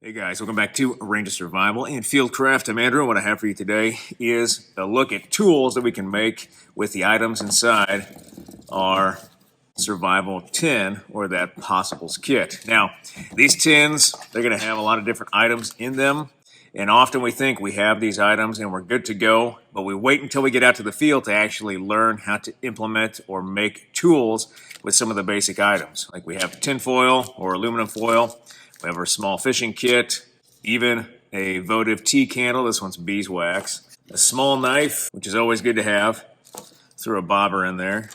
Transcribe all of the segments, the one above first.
Hey guys, welcome back to Range of Survival and Fieldcraft. I'm Andrew. What I have for you today is a look at tools that we can make with the items inside our survival tin or that possibles kit. Now, these tins, they're going to have a lot of different items in them, and often we think we have these items and we're good to go, but we wait until we get out to the field to actually learn how to implement or make tools with some of the basic items. Like we have tin foil or aluminum foil. We have our small fishing kit, even a votive tea candle. This one's beeswax. A small knife, which is always good to have. Throw a bobber in there.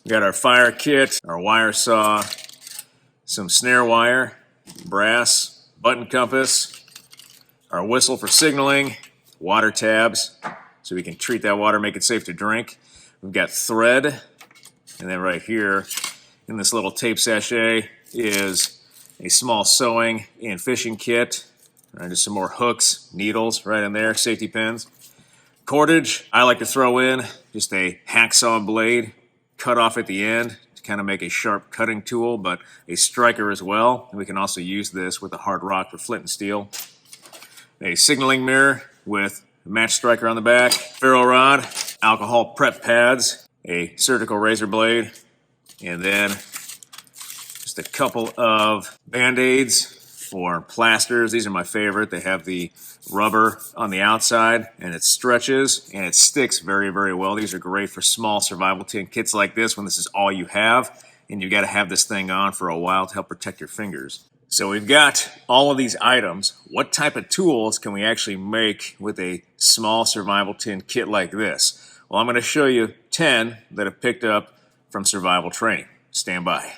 We got our fire kit, our wire saw, some snare wire, brass, button compass, our whistle for signaling, water tabs, so we can treat that water, make it safe to drink. We've got thread, and then right here in this little tape sachet is a small sewing and fishing kit. Just some more hooks, needles right in there, safety pins. Cordage, I like to throw in just a hacksaw blade cut off at the end to kind of make a sharp cutting tool, but a striker as well. And we can also use this with a hard rock for flint and steel. A signaling mirror with a match striker on the back, ferro rod, alcohol prep pads, a surgical razor blade, and then a couple of Band-Aids for plasters. These are my favorite. They have the rubber on the outside and it stretches and it sticks very, very well. These are great for small survival tin kits like this when this is all you have and you got to have this thing on for a while to help protect your fingers. So we've got all of these items. What type of tools can we actually make with a small survival tin kit like this? Well, I'm going to show you 10 that I've picked up from survival training. Stand by.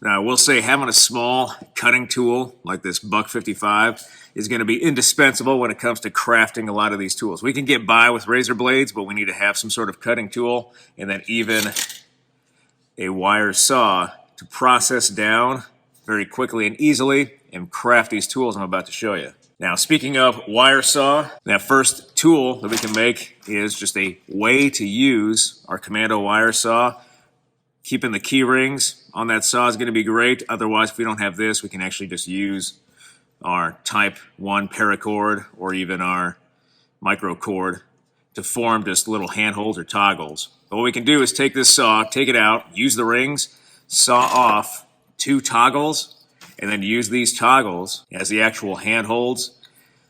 Now, I will say having a small cutting tool like this Buck 55 is going to be indispensable when it comes to crafting a lot of these tools. We can get by with razor blades, but we need to have some sort of cutting tool and then even a wire saw to process down very quickly and easily and craft these tools I'm about to show you. Now, speaking of wire saw, that first tool that we can make is just a way to use our commando wire saw. Keeping the key rings on that saw is going to be great. Otherwise, if we don't have this, we can actually just use our Type 1 paracord or even our micro cord to form just little handholds or toggles. But what we can do is take this saw, take it out, use the rings, saw off 2 toggles, and then use these toggles as the actual handholds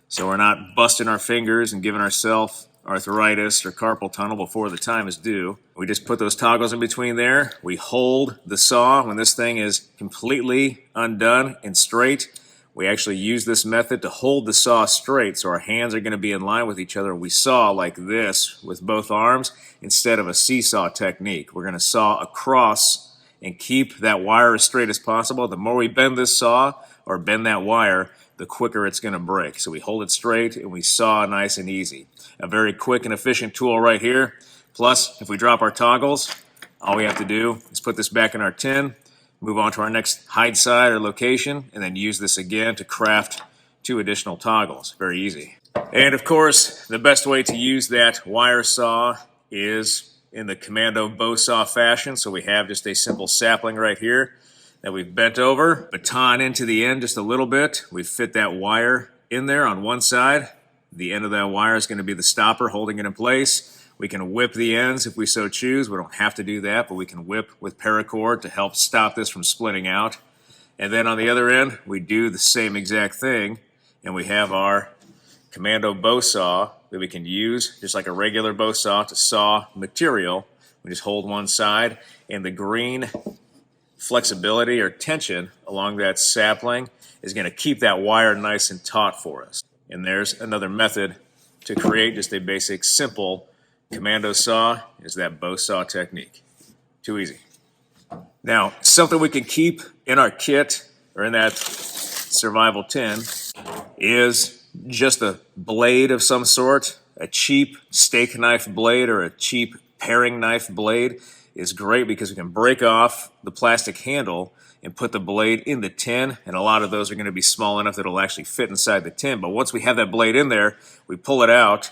so we're not busting our fingers and giving ourselves arthritis or carpal tunnel before the time is due. We just put those toggles in between there. We hold the saw when this thing is completely undone and straight. We actually use this method to hold the saw straight so our hands are going to be in line with each other. We saw like this with both arms instead of a seesaw technique. We're going to saw across and keep that wire as straight as possible. The more we bend this saw or bend that wire, the quicker it's going to break. So we hold it straight and we saw nice and easy. A very quick and efficient tool right here. Plus, if we drop our toggles, all we have to do is put this back in our tin, move on to our next hide side or location, and then use this again to craft 2 additional toggles. Very easy. And of course, the best way to use that wire saw is in the commando bow saw fashion. So we have just a simple sapling right here that we've bent over, baton into the end just a little bit. We've fit that wire in there on one side. The end of that wire is going to be the stopper holding it in place. We can whip the ends if we so choose. We don't have to do that, but we can whip with paracord to help stop this from splitting out. And then on the other end, we do the same exact thing, and we have our commando bow saw that we can use just like a regular bow saw to saw material. We just hold one side, and the green flexibility or tension along that sapling is going to keep that wire nice and taut for us. And there's another method to create just a basic, simple commando saw is that bow saw technique. Too easy. Now, something we can keep in our kit or in that survival tin is just a blade of some sort. A cheap steak knife blade or a cheap paring knife blade is great because we can break off the plastic handle and put the blade in the tin, and a lot of those are going to be small enough that it'll actually fit inside the tin. But once we have that blade in there, we pull it out,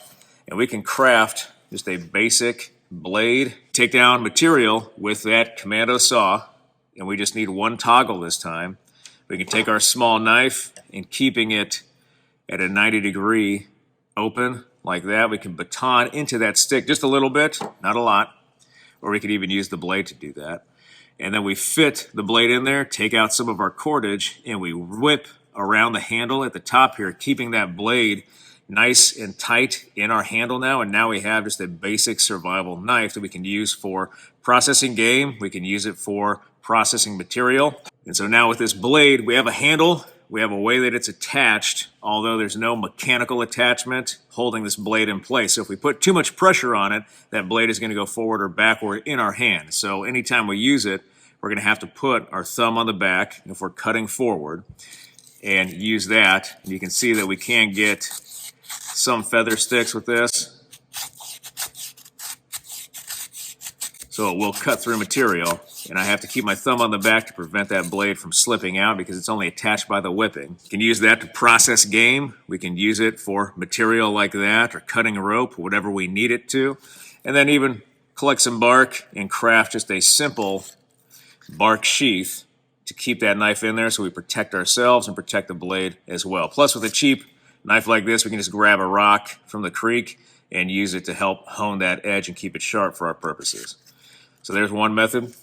and we can craft just a basic blade takedown material with that commando saw, and we just need 1 toggle this time. We can take our small knife and keeping it at a 90-degree open like that, we can baton into that stick just a little bit, not a lot, or we could even use the blade to do that. And then we fit the blade in there, take out some of our cordage, and we whip around the handle at the top here, keeping that blade nice and tight in our handle now. And now we have just a basic survival knife that we can use for processing game. We can use it for processing material. And so now with this blade, we have a handle. We have a way that it's attached, although there's no mechanical attachment holding this blade in place. So if we put too much pressure on it, that blade is going to go forward or backward in our hand. So anytime we use it, we're going to have to put our thumb on the back if we're cutting forward and use that. And you can see that we can get some feather sticks with this. So it will cut through material. And I have to keep my thumb on the back to prevent that blade from slipping out because it's only attached by the whipping. We can use that to process game. We can use it for material like that or cutting a rope, whatever we need it to. And then even collect some bark and craft just a simple bark sheath to keep that knife in there so we protect ourselves and protect the blade as well. Plus with a cheap knife like this, we can just grab a rock from the creek and use it to help hone that edge and keep it sharp for our purposes. So there's one method.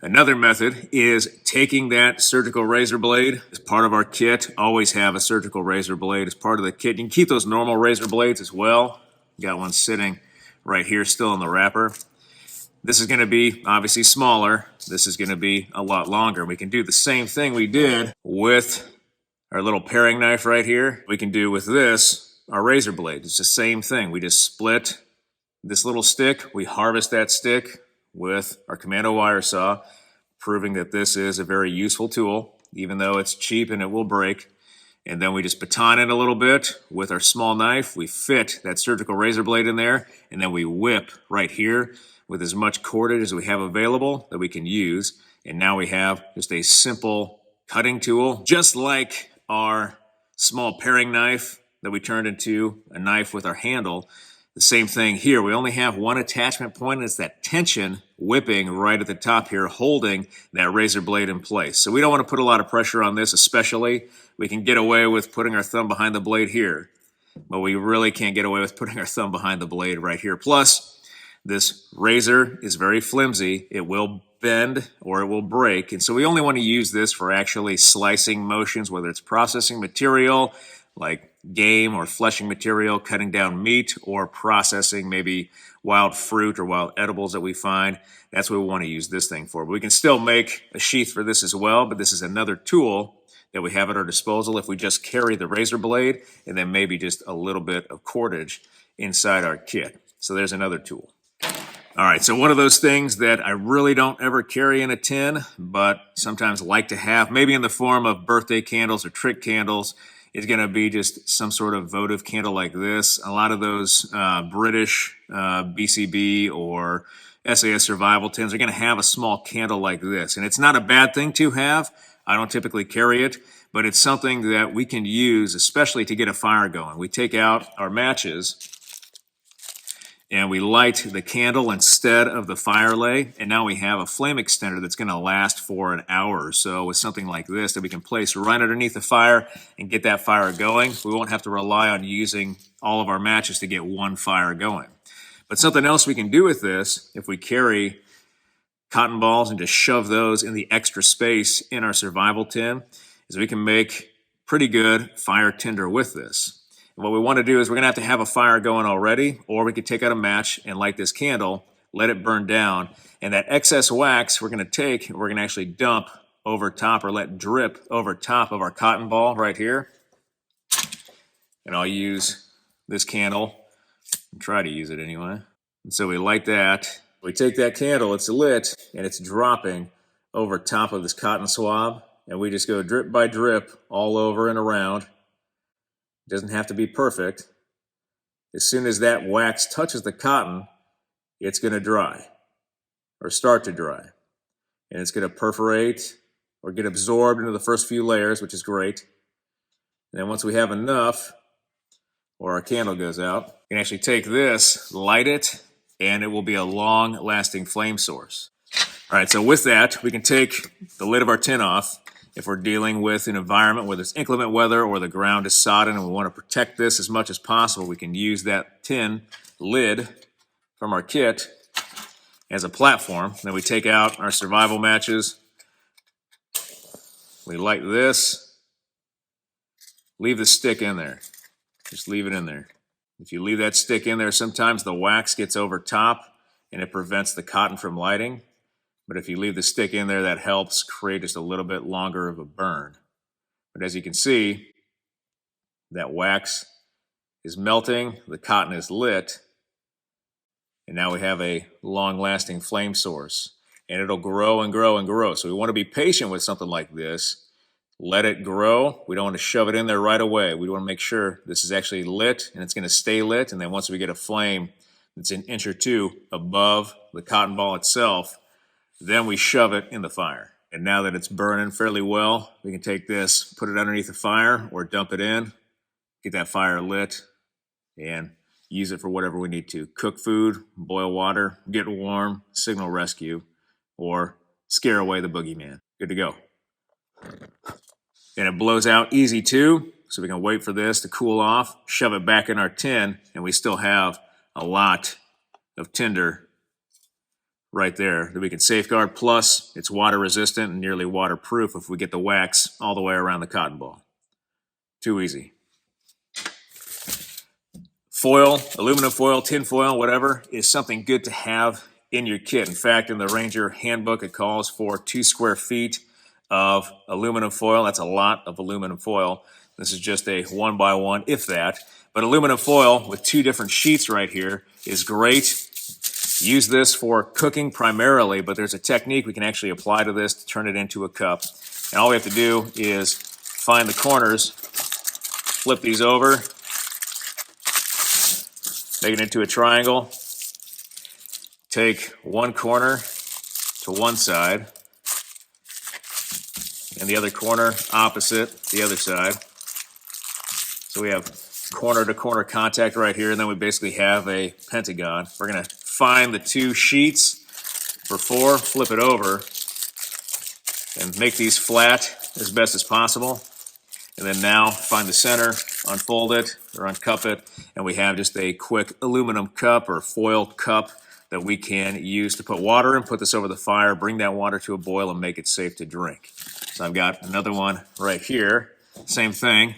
Another method is taking that surgical razor blade as part of our kit. Always have a surgical razor blade as part of the kit. You can keep those normal razor blades as well. Got one sitting right here still in the wrapper. This is going to be obviously smaller. This is going to be a lot longer. We can do the same thing we did with our little paring knife right here. We can do with this, our razor blade. It's the same thing. We just split this little stick. We harvest that stick with our commando wire saw, proving that this is a very useful tool, even though it's cheap and it will break. And then we just baton it a little bit with our small knife. We fit that surgical razor blade in there, and then we whip right here with as much cordage as we have available that we can use. And now we have just a simple cutting tool, just like our small paring knife that we turned into a knife with our handle. The same thing here. We only have one attachment point, and it's that tension whipping right at the top here, holding that razor blade in place. So we don't want to put a lot of pressure on this, especially. We can get away with putting our thumb behind the blade here, but we really can't get away with putting our thumb behind the blade right here. Plus, this razor is very flimsy. It will bend or it will break, and so we only want to use this for actually slicing motions, whether it's processing material, like game or fleshing material, cutting down meat, or processing maybe wild fruit or wild edibles that we find. That's what we want to use this thing for. But we can still make a sheath for this as well, but this is another tool that we have at our disposal if we just carry the razor blade and then maybe just a little bit of cordage inside our kit. So there's another tool. All right, so one of those things that I really don't ever carry in a tin, but sometimes like to have, maybe in the form of birthday candles or trick candles, is going to be just some sort of votive candle like this. A lot of those British BCB or SAS survival tins are going to have a small candle like this. And it's not a bad thing to have. I don't typically carry it, but it's something that we can use, especially to get a fire going. We take out our matches and we light the candle instead of the fire lay, and now we have a flame extender that's going to last for an hour or so with something like this that we can place right underneath the fire and get that fire going. We won't have to rely on using all of our matches to get one fire going. But something else we can do with this, if we carry cotton balls and just shove those in the extra space in our survival tin, is we can make pretty good fire tinder with this. And what we want to do is we're going to have a fire going already, or we could take out a match and light this candle, let it burn down, and that excess wax we're going to take and we're going to actually dump over top or let drip over top of our cotton ball right here. And I'll use this candle, and try to use it anyway. And so we light that. We take that candle, it's lit, and it's dropping over top of this cotton swab, and we just go drip by drip all over and around. It doesn't have to be perfect. As soon as that wax touches the cotton, it's going to dry or start to dry. And it's going to perforate or get absorbed into the first few layers, which is great. And then once we have enough, or our candle goes out, you can actually take this, light it, and it will be a long-lasting flame source. All right, so with that, we can take the lid of our tin off, if we're dealing with an environment where there's inclement weather or the ground is sodden and we want to protect this as much as possible, we can use that tin lid from our kit as a platform. Then we take out our survival matches. We light this. Leave the stick in there. Just leave it in there. If you leave that stick in there, sometimes the wax gets over top and it prevents the cotton from lighting. But if you leave the stick in there, that helps create just a little bit longer of a burn. But as you can see, that wax is melting, the cotton is lit, and now we have a long-lasting flame source. And it'll grow and grow and grow. So we want to be patient with something like this. Let it grow. We don't want to shove it in there right away. We want to make sure this is actually lit and it's going to stay lit. And then once we get a flame that's an inch or two above the cotton ball itself, then we shove it in the fire. And now that it's burning fairly well, we can take this, put it underneath the fire or dump it in, get that fire lit, and use it for whatever we need to. Cook food, boil water, get warm, signal rescue, or scare away the boogeyman. Good to go. And it blows out easy too, so we can wait for this to cool off, shove it back in our tin, and we still have a lot of tinder right there that we can safeguard. Plus, it's water resistant and nearly waterproof if we get the wax all the way around the cotton ball. Too easy. Foil, aluminum foil, tin foil, whatever, is something good to have in your kit. In fact, in the Ranger handbook, it calls for 2 square feet of aluminum foil. That's a lot of aluminum foil. This is just a 1x1, if that. But aluminum foil with 2 different sheets right here is great. Use this for cooking primarily, but there's a technique we can actually apply to this to turn it into a cup. And all we have to do is find the corners, flip these over, make it into a triangle, take one corner to one side, and the other corner opposite the other side. So we have corner to corner contact right here, and then we basically have a pentagon. We're going to find the 2 sheets for 4, flip it over, and make these flat as best as possible. And then now find the center, unfold it or uncup it, and we have just a quick aluminum cup or foil cup that we can use to put water in, put this over the fire, bring that water to a boil, and make it safe to drink. So I've got another one right here, same thing.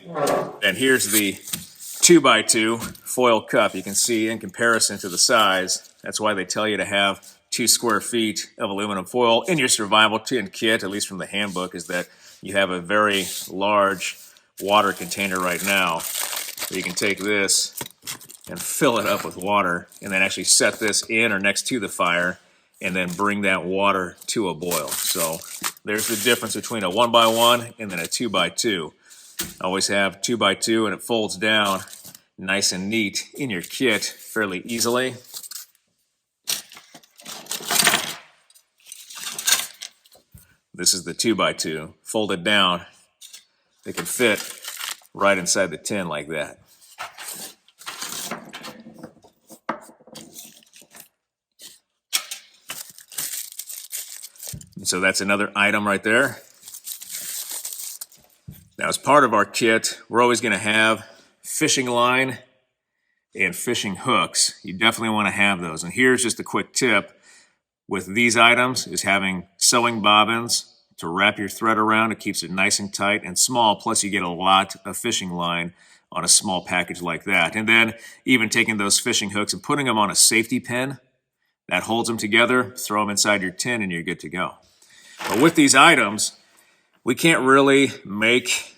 And here's the 2x2 foil cup. You can see in comparison to the size, that's why they tell you to have 2 square feet of aluminum foil in your survival tin kit, at least from the handbook, is that you have a very large water container right now. So you can take this and fill it up with water and then actually set this in or next to the fire and then bring that water to a boil. So there's the difference between a 1x1 and then a 2x2. Always have 2x2 and it folds down nice and neat in your kit fairly easily. This is the 2x2. Folded down, they can fit right inside the tin like that. And so that's another item right there. Now, as part of our kit, we're always going to have fishing line and fishing hooks. You definitely want to have those. And here's just a quick tip with these items is having sewing bobbins to wrap your thread around. It keeps it nice and tight and small, plus you get a lot of fishing line on a small package like that. And then even taking those fishing hooks and putting them on a safety pin that holds them together, throw them inside your tin and you're good to go. But with these items, we can't really make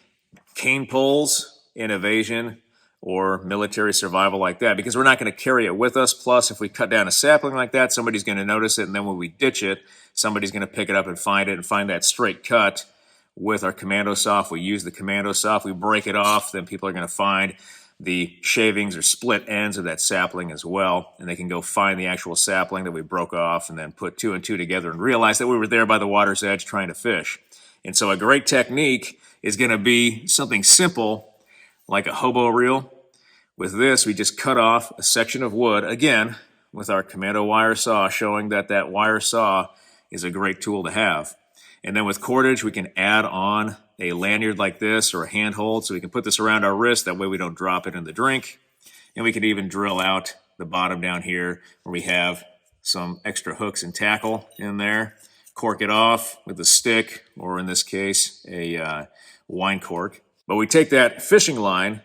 cane poles in evasion or military survival like that because we're not going to carry it with us. Plus, if we cut down a sapling like that, somebody's going to notice it, and then when we ditch it, somebody's going to pick it up and find that straight cut. With our commando saw, if we use the commando saw, if we break it off, then people are going to find the shavings or split ends of that sapling as well, and they can go find the actual sapling that we broke off and then put 2 and 2 together and realize that we were there by the water's edge trying to fish. And so a great technique is going to be something simple like a hobo reel. With this, we just cut off a section of wood, again, with our commando wire saw, showing that that wire saw is a great tool to have. And then with cordage, we can add on a lanyard like this or a handhold, so we can put this around our wrist. That way we don't drop it in the drink. And we could even drill out the bottom down here where we have some extra hooks and tackle in there. Cork it off with a stick, or in this case, a wine cork. But we take that fishing line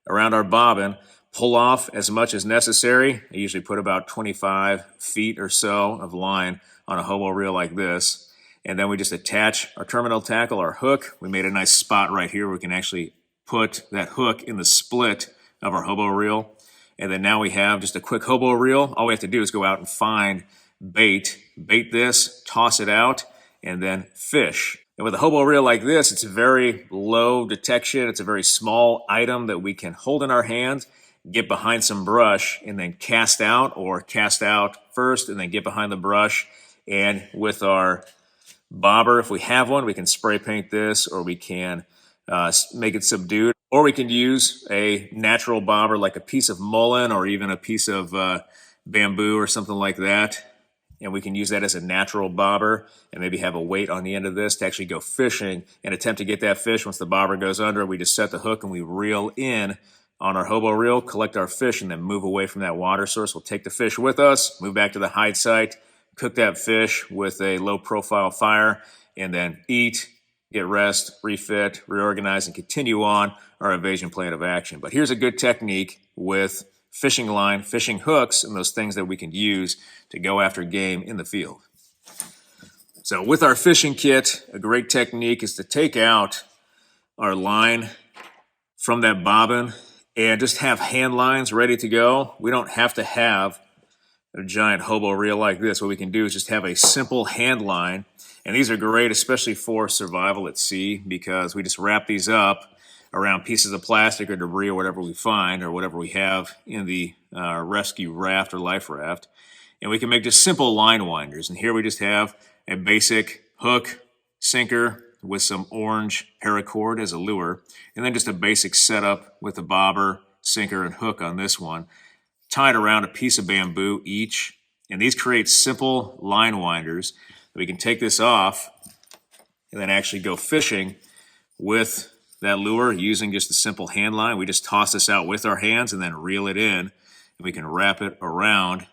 around our bobbin, pull off as much as necessary. I usually put about 25 feet or so of line on a hobo reel like this. And then we just attach our terminal tackle, our hook. We made a nice spot right here where we can actually put that hook in the split of our hobo reel. And then now we have just a quick hobo reel. All we have to do is go out and find bait this, toss it out, and then fish. And with a hobo reel like this, it's very low detection. It's a very small item that we can hold in our hands, get behind some brush, and then cast out, or cast out first and then get behind the brush. And with our bobber, if we have one, we can spray paint this, or we can make it subdued, or we can use a natural bobber like a piece of mullein or even a piece of bamboo or something like that. And we can use that as a natural bobber and maybe have a weight on the end of this to actually go fishing and attempt to get that fish. Once the bobber goes under, we just set the hook and we reel in on our hobo reel, collect our fish, and then move away from that water source. We'll take the fish with us, move back to the hide site, cook that fish with a low profile fire, and then eat, get rest, refit, reorganize, and continue on our evasion plan of action. But here's a good technique with fishing line, fishing hooks, and those things that we can use to go after game in the field. So with our fishing kit, a great technique is to take out our line from that bobbin and just have hand lines ready to go. We don't have to have a giant hobo reel like this. What we can do is just have a simple hand line. And these are great, especially for survival at sea, because we just wrap these up around pieces of plastic or debris or whatever we find or whatever we have in the rescue raft or life raft. And we can make just simple line winders. And here we just have a basic hook, sinker with some orange paracord as a lure, and then just a basic setup with a bobber, sinker, and hook on this one, tied around a piece of bamboo each. And these create simple line winders. We can take this off and then actually go fishing with that lure using just a simple hand line. We just toss this out with our hands and then reel it in, and we can wrap it around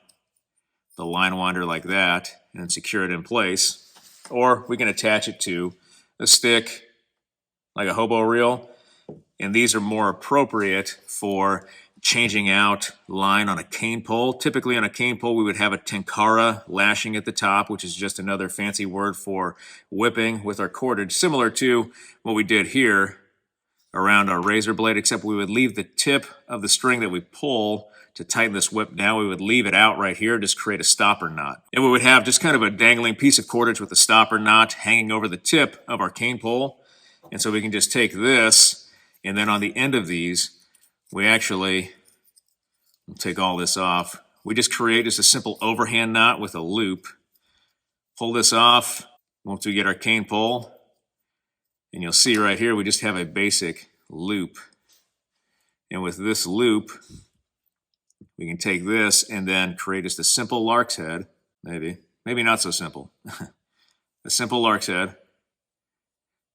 the line winder like that and secure it in place. Or we can attach it to a stick like a hobo reel, and these are more appropriate for changing out line on a cane pole. Typically on a cane pole, we would have a tenkara lashing at the top, which is just another fancy word for whipping with our cordage, similar to what we did here around our razor blade, except we would leave the tip of the string that we pull to tighten this whip down. We would leave it out right here, just create a stopper knot. And we would have just kind of a dangling piece of cordage with a stopper knot hanging over the tip of our cane pole. And so we can just take this, and then on the end of these, we actually take all this off. We just create just a simple overhand knot with a loop. Pull this off once we get our cane pole. And you'll see right here, we just have a basic loop. And with this loop, we can take this and then create just a simple lark's head, maybe not so simple. A simple lark's head.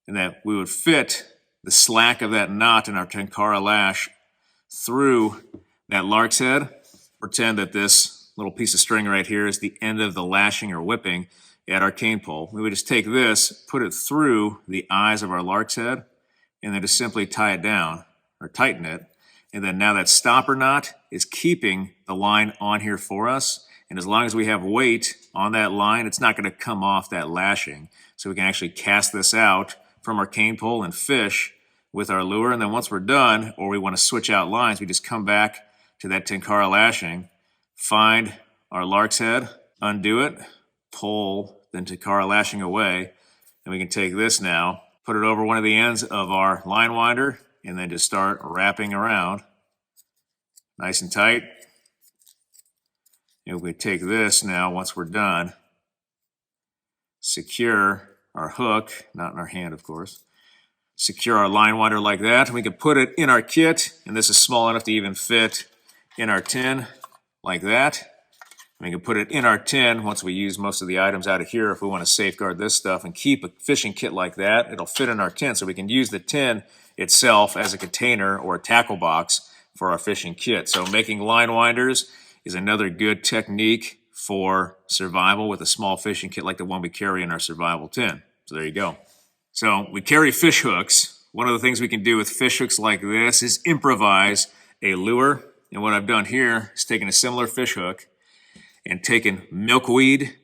And that we would fit the slack of that knot in our tenkara lash through that lark's head. Pretend that this little piece of string right here is the end of the lashing or whipping at our cane pole. We would just take this, put it through the eyes of our lark's head, and then just simply tie it down or tighten it. And then now that stopper knot is keeping the line on here for us. And as long as we have weight on that line, it's not going to come off that lashing. So we can actually cast this out from our cane pole and fish with our lure. And then once we're done, or we want to switch out lines, we just come back to that tenkara lashing, find our lark's head, undo it, pull the tenkara lashing away, and we can take this now, put it over one of the ends of our line winder, and then just start wrapping around nice and tight. And we take this now, once we're done, secure our hook, not in our hand, of course, secure our line winder like that. We can put it in our kit, and this is small enough to even fit in our tin like that. We can put it in our tin once we use most of the items out of here. If we want to safeguard this stuff and keep a fishing kit like that, it'll fit in our tin. So we can use the tin itself as a container or a tackle box for our fishing kit. So making line winders is another good technique for survival with a small fishing kit like the one we carry in our survival tin. So there you go. So we carry fish hooks. One of the things we can do with fish hooks like this is improvise a lure. And what I've done here is taken a similar fish hook and taken milkweed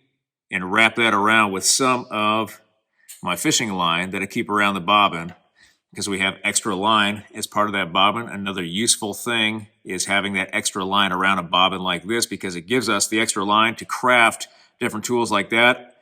and wrap that around with some of my fishing line that I keep around the bobbin because we have extra line as part of that bobbin. Another useful thing is having that extra line around a bobbin like this because it gives us the extra line to craft different tools like that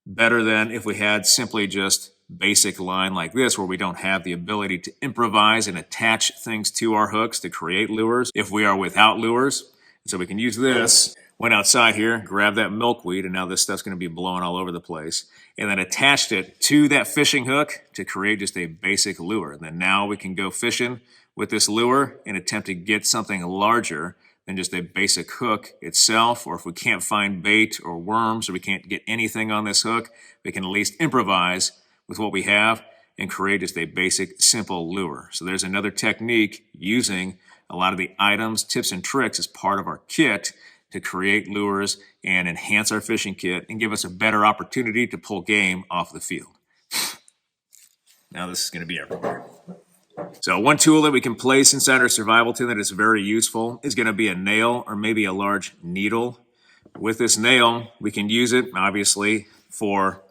better than if we had simply just basic line like this where we don't have the ability to improvise and attach things to our hooks to create lures if we are without lures. So we can use this. Went outside here, grabbed that milkweed, and now this stuff's going to be blowing all over the place. And then attached it to that fishing hook to create just a basic lure. And then now we can go fishing with this lure and attempt to get something larger than just a basic hook itself. Or if we can't find bait or worms or we can't get anything on this hook, we can at least improvise with what we have and create just a basic, simple lure. So there's another technique using a lot of the items, tips, and tricks as part of our kit to create lures and enhance our fishing kit and give us a better opportunity to pull game off the field. Now this is going to be everywhere. So one tool that we can place inside our survival tin that is very useful is going to be a nail or maybe a large needle. With this nail, we can use it obviously for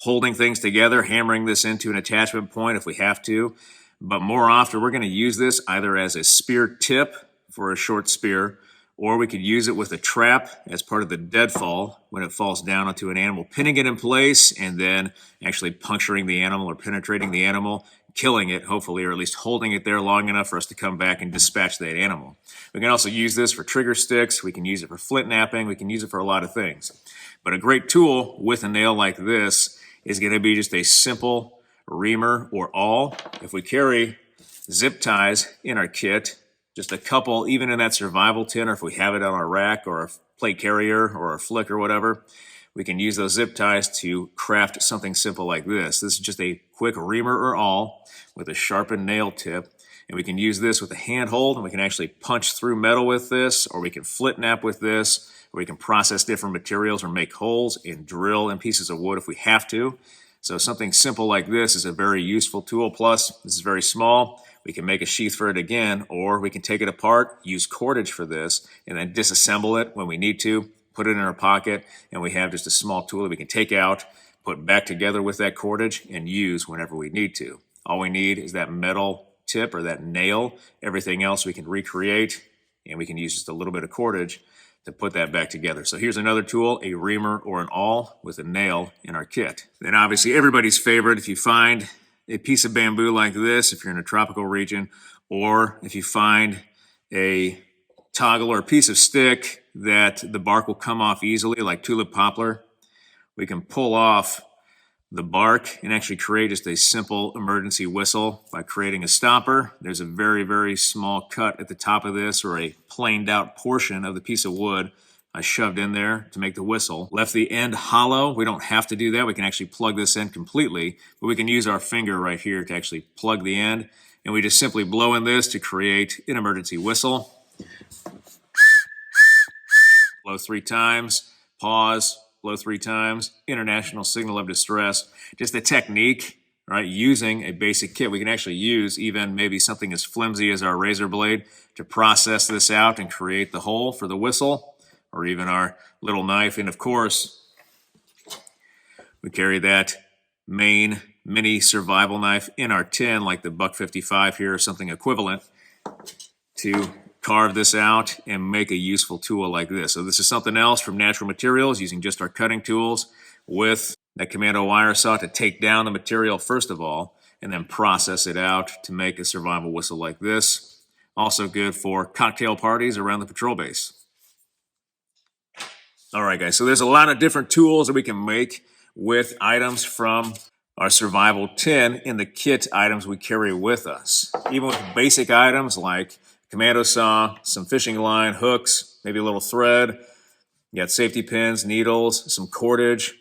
holding things together, hammering this into an attachment point if we have to. But more often, we're going to use this either as a spear tip for a short spear, or we could use it with a trap as part of the deadfall when it falls down onto an animal, pinning it in place and then actually puncturing the animal or penetrating the animal, killing it, hopefully, or at least holding it there long enough for us to come back and dispatch that animal. We can also use this for trigger sticks. We can use it for flint napping. We can use it for a lot of things. But a great tool with a nail like this is going to be just a simple reamer or awl. If we carry zip ties in our kit, just a couple, even in that survival tin, or if we have it on our rack or a plate carrier or a flick or whatever, we can use those zip ties to craft something simple like this. This is just a quick reamer or awl with a sharpened nail tip. And we can use this with a handhold, and we can actually punch through metal with this, or we can flint nap with this, or we can process different materials or make holes and drill in pieces of wood if we have to. So something simple like this is a very useful tool. Plus, this is very small. We can make a sheath for it again, or we can take it apart, use cordage for this, and then disassemble it when we need to, put it in our pocket, and we have just a small tool that we can take out, put back together with that cordage, and use whenever we need to. All we need is that metal tip or that nail. Everything else we can recreate, and we can use just a little bit of cordage to put that back together. So here's another tool, a reamer or an awl with a nail in our kit. Then obviously everybody's favorite, if you find a piece of bamboo like this, if you're in a tropical region, or if you find a toggle or a piece of stick that the bark will come off easily, like tulip poplar, we can pull off the bark and actually create just a simple emergency whistle by creating a stopper. There's a very, very small cut at the top of this, or a planed out portion of the piece of wood I shoved in there to make the whistle. Left the end hollow. We don't have to do that. We can actually plug this in completely, but we can use our finger right here to actually plug the end, and we just simply blow in this to create an emergency whistle. Blow 3 times, pause, blow 3 times, international signal of distress. Just a technique, right? Using a basic kit. We can actually use even maybe something as flimsy as our razor blade to process this out and create the hole for the whistle, or even our little knife. And of course, we carry that main mini survival knife in our tin, like the Buck 55 here or something equivalent, to carve this out and make a useful tool like this. So this is something else from natural materials, using just our cutting tools with that commando wire saw to take down the material first of all, and then process it out to make a survival whistle like this. Also good for cocktail parties around the patrol base. All right, guys, so there's a lot of different tools that we can make with items from our survival tin in the kit items we carry with us. Even with basic items like commando saw, some fishing line, hooks, maybe a little thread, You got safety pins, needles, some cordage,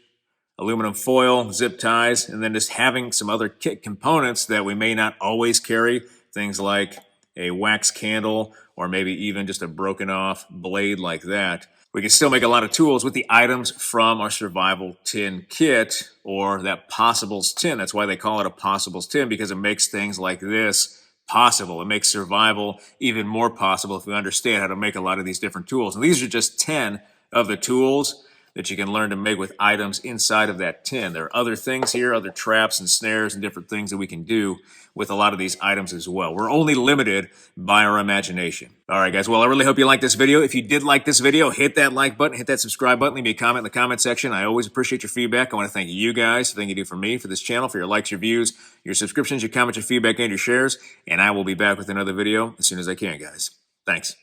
aluminum foil, zip ties, and then just having some other kit components that we may not always carry, things like a wax candle or maybe even just a broken off blade like that. We can still make a lot of tools with the items from our survival tin kit or that possibles tin. That's why they call it a possibles tin, because it makes things like this possible. It makes survival even more possible if we understand how to make a lot of these different tools. And these are just 10 of the tools that you can learn to make with items inside of that tin. There are other things here, other traps and snares and different things that we can do with a lot of these items as well. We're only limited by our imagination. All right, guys. Well, I really hope you liked this video. If you did like this video, hit that like button, hit that subscribe button, leave me a comment in the comment section. I always appreciate your feedback. I want to thank you guys for the thing you do for me, for this channel, for your likes, your views, your subscriptions, your comments, your feedback, and your shares. And I will be back with another video as soon as I can, guys. Thanks.